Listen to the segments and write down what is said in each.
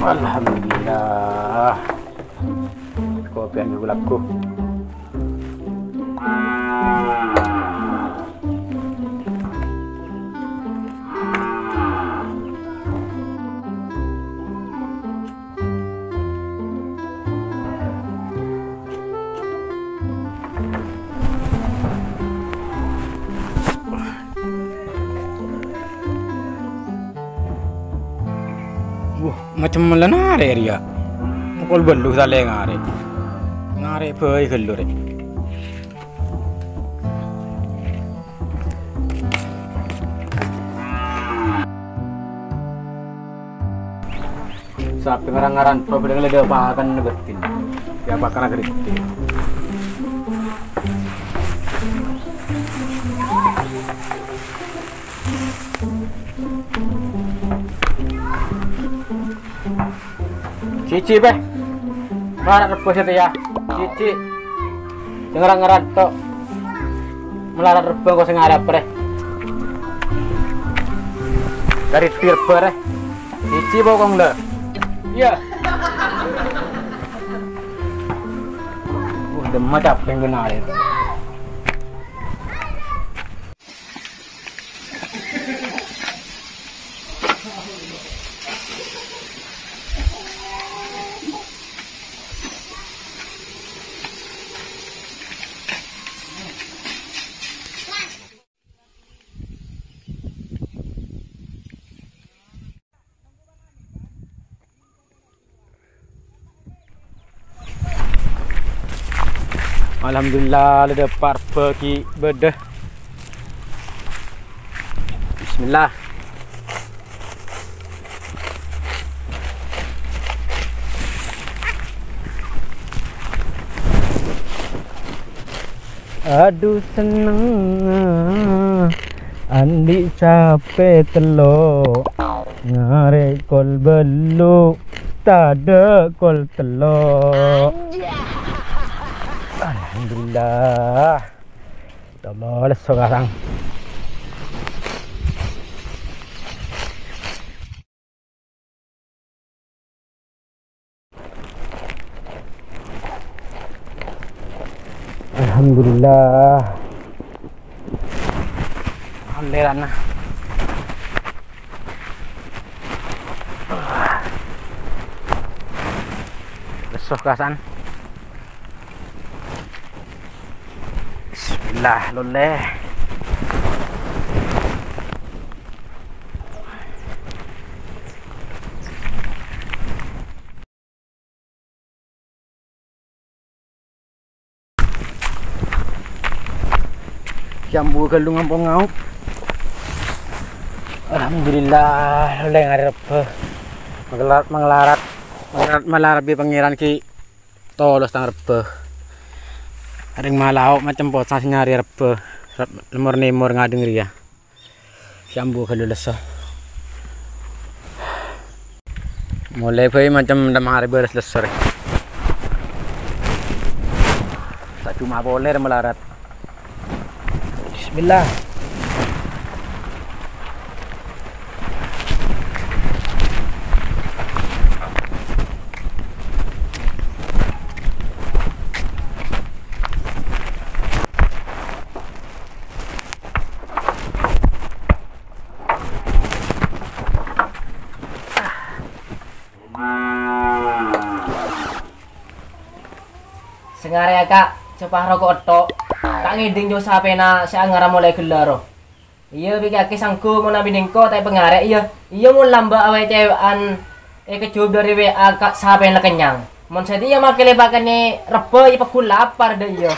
Alhamdulillah. Kopi yang gulaku. Macam mana nare dia? Mukul belu sale ngare. Ngare poi kellure. Sa pengaran-ngaran pro pedang leda pakan nebetin. Ya bakal gede. Cici be, melarat rebus itu ya, cici, dengar-dengar tok, melarat rebus kau sengarap re, dari tirber re, cici bokong le, iya, demat apa yang benar itu. Alhamdulillah ada parpe ki bedah. Bismillah. Aduh seneng andi capek telo ngare kol belu tada kol telo. Alhamdulillah. Allah sekarang. Alhamdulillah. Alhamdulillah. Besok kasan. Bismillah loleh. Jambu galungan pongau. Alhamdulillah loleh ngarep. Mengelarat bi pangeran ki tolos tang rebe. Ada malau macam posan nyari rebe lemur ngadeng ria. Jambu kalau lesah. Mulai pay macam dah hari beres lesar. Tak cuma boleh melarat. Bismillah. Sengaja kak, cepah rokok tok. Tak ngiding jo sapena si angara mulai gelaro. Iya bagi aki sangku mau nabi ningko tapi pengarek iya. Iya mau lamba awal cewekan kecub dari WA kak sapena kenyang. Mon saya dia makai lebakannya rebe iya pakul lapar dah iya.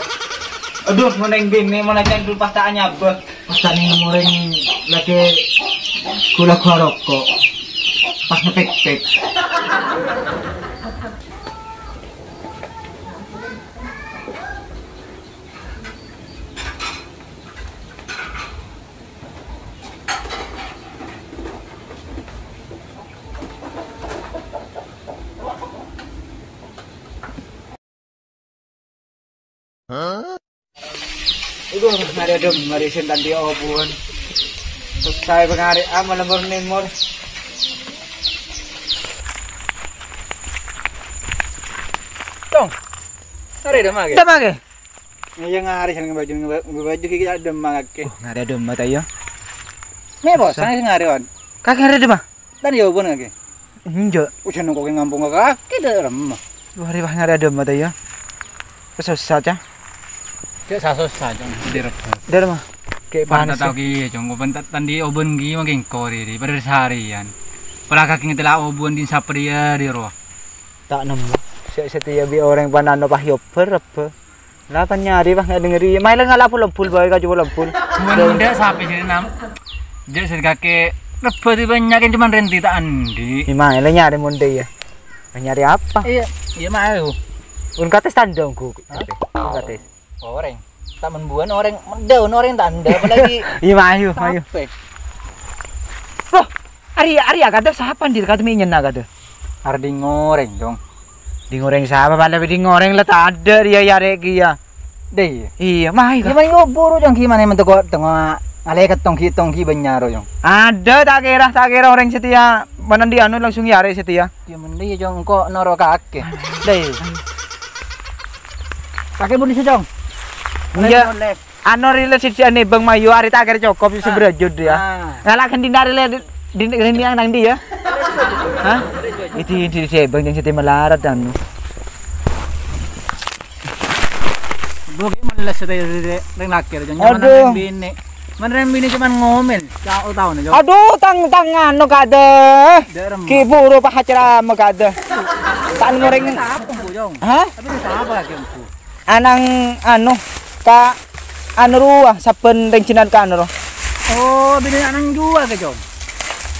Aduh mau neng bini mau neng dulu pas tak nyabah. Pas tak neng moreng lagi gula rokok. Pas ngepek-pek. Ibu mari adem mari sentan dia obuan. Selesai pengari amal lemur. Tong. Are demam ge. Demam ge. Iya ngari sang baju ki ada demam ge. Ngari demam ta iya. Me bos, sang ngari on. Kaki ngari demam. Dan yo bon ge. Injo. Ujan kok ngampung kaki de rem. Hari bah ngari demam ta iya. Susah aja. Ke susah jong di rep. Demam. Kayak Panas tau ki jong bentat tandi obon gi making kori di pada seharian. Pala kaki ngetela obon din sapria di ro. Tak nemu. Setia bi orang panano pah yoper apa. Lah pan nyari bah nggak dengeri. Main lah ngala pul bae ka coba lempul. Bunda sampai sini nam. Jadi seri kakek rebut banyak cuman renti tak andi. Main lah nyari monde ya. Nyari apa? Iya, iya mau. Un kates tandongku. Kates. Orang tak membuat orang daun orang tanda apalagi iya mayu loh Arya kata siapa dir kata minyen kata ardi ngoreng dong di goreng siapa pada di goreng lah tak ada dia yare kia deh iya mayu gimana ngoboro jong gimana mentok kok tengah alai ketongki benyaro jong ada tak kira orang setia mana dia anu langsung yare setia dia mendi jong kok noro kakek deh kakek budi sejong. Iya, anu relasi si ane bang Mayu hari tak kira cukup seberajud ya. Ngalakan dindari le di yang nang dia. Hah? Itu si bang yang seti melarat anu. Bukan malas saya reng nakir jangan mana bini. Mana bini cuman ngomel. Kau tahu nih. Aduh, tangan no kade. Ki buru pa acara mo kade. Tan ngoreng. Hah? Tapi apa lagi empu? Anang anu ka anu ruah saben rencinan ka anu. Oh, bini anang dua ke jom.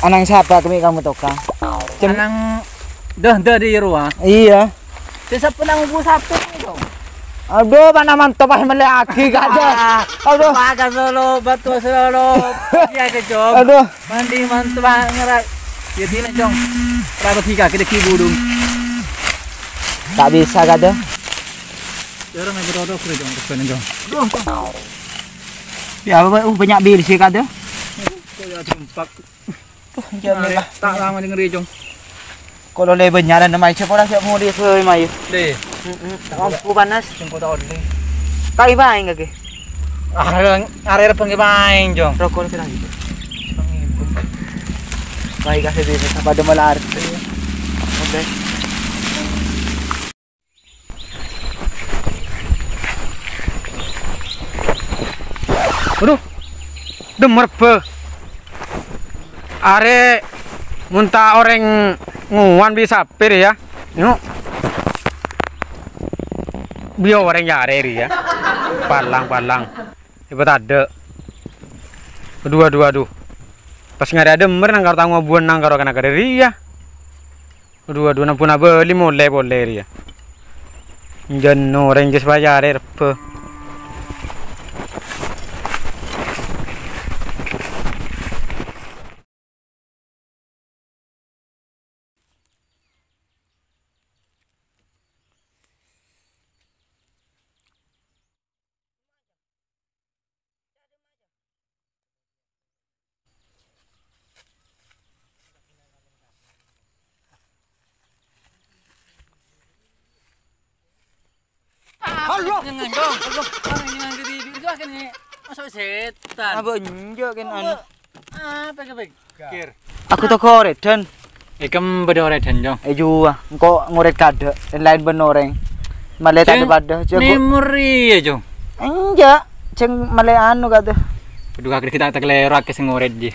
Anang siapa kami kamu toka? Anang dah di ruah. Iya. Desa penang ubu sapi jom. Aduh, mana mantap ah melaki kaja. Aduh, pakai solo batu solo. Ya ke jom. Aduh, mandi mantap ngerak. Jadi nak jom. Rabat hika kita kibudung. Tak bisa kada. Orang yang berodok ke jom kesana jom. Ya, banyak bil sih kada. Kaya jumpak. Tak lama dengar jom. Kalau le banyak nama siapa orang siap mau dia ke mai. Deh. Tak mampu panas. Jengko tahu deh. Kai baing kage. Are pengibaing jom. Rokok kira gitu. Baik kasih dia sampai ada malar. Oke. Aduh, demer be. Are muntah orang nguan bisa pir ya. Yuk. Bio orang yare ya. Palang. Ibu ada. Aduh. Pas ngari demer nang karo tanggo buan nang karo kana kari ya. Aduh nang puna beli boleh ya. Jenno orang jes bayar be. Allah, jangan dong. Jangan diri juga kan ni. Masuk setan. Apa njo kan anu. Apa ke pikir? Aku to koret dan Ikam bedore dan jong. jua engko ngoret kade lain benoreng. Male tade pada memori ya jong. Enja, ceng male anu kade. Kedua kali kita tak kelero ke sing ngoret ji.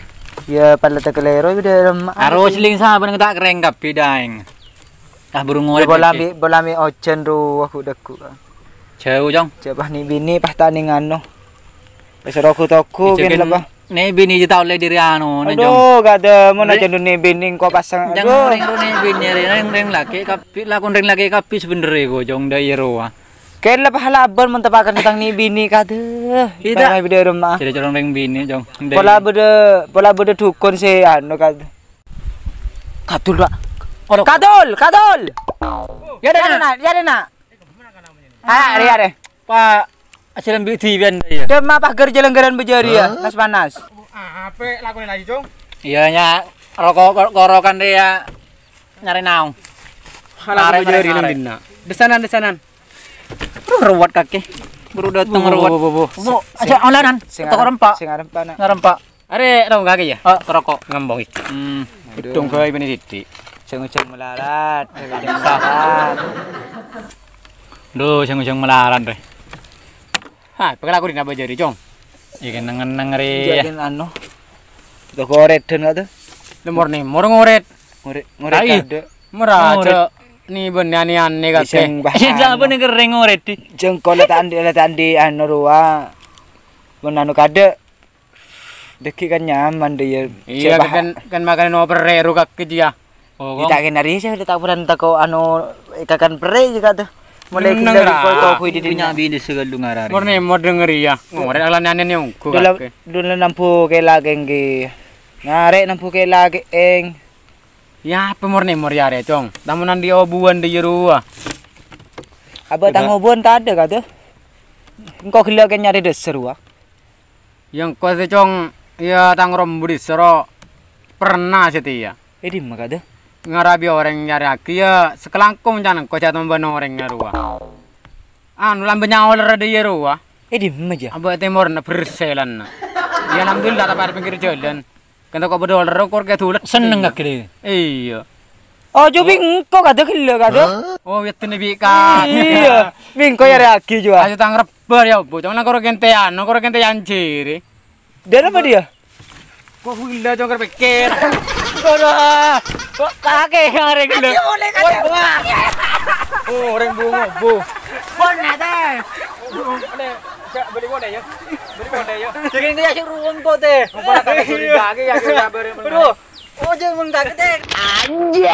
Ya pala ta kelero bida Aro seling sa ban kita kereng kapi daeng. Ah burung ngoret. Bolami ojen ru aku deku. Jauh jong. Coba ni bini pah tani ngano. Wis roku toku ken lebah. Ne bini ji tau le diri anu na jong. Aduh kade mun aja ni bini kok pasang. Jangan reng bini reng laki kapi lakon reng laki kapi sebenere go jong da iro. Ken lebah laban mun tepakan tentang ni bini kade. Tidak bida rumah. Jadi corong reng bini jong. Pola beda dukun se anu kade. Kadul Pak. Kadul. Ya dena. Ah, ada. Pak ajaran BTV ya. Demam pagar jelenggaran bejari ya, panas. Apa lakuin lagi, Jong? Iya nya rokok korokan dia nyari naung. Halah bejari nang dina. Desanan. Ruwat kaki. Baru datang ruwat. Bu, aja olanan. Tok rempak. Sing arep pana. Ngarempak. Are dong kaki ya? Kerokok. Ngembong iki. Hitung kowe ben titik. Ujung melarat. Salat. Duh, ujung melarat re. Ha, pekel aku dina bajari, Cong. Iki nengen-nengen re. Jadiin anu. Tuh goreden gak tuh? Lemur nih, mur ngoret. Ngorek Tai. kade. Meraja ni benani-ani kabeh. Sing Siapa nih kering ngoret di? jengkol letan di anu ruwa. Mun anu kade. Deki kan nyaman deh ya. Iya kan makanan opere ru kaki dia. Oh, Kita kena ri sih udah tak pernah tako anu ikakan pere juga tuh. Mulai kita di foto kui di dinya bini segalung arari. mur nih mau denger ya. Ngoret alan ane nih ku dulu kaki. dulu nampu ke lageng ki. Ngarek nampu ke lagi eng. Ya, pemur nih mur ya re, Cong. Tamunan di obuan di jerua. Aba tangobon tak ada kata. Engkau gila kan nyari deser wa. Yang kau si Cong, ya tang rombudi sero pernah sih ya. Di mah kata. Ngarabi orang nyari aki ya sekelangkung jangan kau catat membano orang nyarua. Anu lambe nyawal rada yerua. Di mah aja. Aba timur na perselan na. Ya alhamdulillah tak pada pinggir jalan. Kanta kau berdol rekor kayak tulet. Seneng gak kira? Iya. Oh coba engkau kata gila kata. Oh ya tini bika. Iya. Bingko nyari aki juga. Ayo tang rebar ya bu. Jangan kau kentean, kau kentean ciri. Dia apa dia? Kau gila jangan berpikir. Kono. Kok kakek ngarek gila. Oh orang bunga bu. Bona teh. Beli bonde ya. Beli bonde ya. Jadi dia sing ruweng kok teh. Kepala kaki curiga lagi ya kita beri. Aduh. Oh jangan mun kaget teh. Anjir.